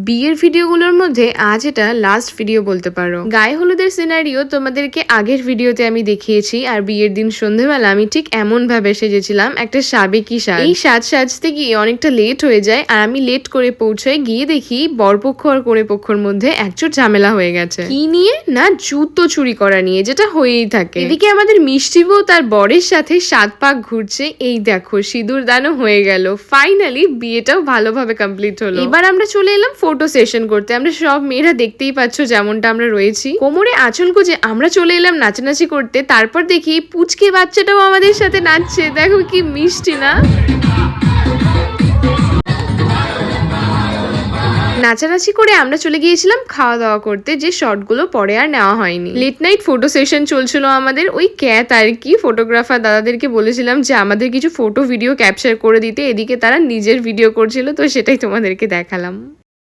বিয়ের ভিডিওগুলোর মধ্যে আজ এটা লাস্ট ভিডিও বলতে পারো। গায়ে হলুদের সিনারিও তোমাদেরকে আগের ভিডিওতে আমি দেখিয়েছি, আর বিয়ের দিন সন্ধ্যেবেলা আমি ঠিক এমন ভাবে সেজেছিলাম, একটা সাবেকি সাজ। এই সাজতে গিয়ে অনেকটা লেট হয়ে যায়, আর আমি লেট করে পৌঁছাই, গিয়ে দেখি বরপক্ষ আর কনে পক্ষর মধ্যে একচোট ঝামেলা হয়ে গেছে। কি নিয়ে? না জুতো চুরি করা নিয়ে, যেটা হয়েই থাকে। এদিকে আমাদের মিষ্টি বউ তার বরের সাথে 7 পাক ঘুরছে। এই দেখো সিঁদুর দানও হয়ে গেল, ফাইনালি বিয়েটাও ভালোভাবে কমপ্লিট হলো। এবার আমরা চলে এলাম ফটো সেশন করতে। আমরা সব মেয়েরা দেখতেই পাচ্ছ যেমনটা আমরা রয়েছি, কোমরে আঁচল গুজে আমরা চলে এলাম নাচানাচি করতে। তারপর দেখি পুচকে বাচ্চাটাও আমাদের সাথে নাচছে, দেখো কি মিষ্টি না। নাচানাচি করে আমরা চলে গিয়েছিলাম খাওয়া দাওয়া করতে, যে শর্টগুলো পরে আর নেওয়া হয়নি। লেট নাইট ফটো সেশন চলছিল আমাদের। ওই ক্যাত আর কি ফটোগ্রাফার দাদাদেরকে বলেছিলাম যে আমাদের কিছু ফটো ভিডিও ক্যাপচার করে দিতে, এদিকে তারা নিজের ভিডিও করছিল, তো সেটাই তোমাদেরকে দেখালাম।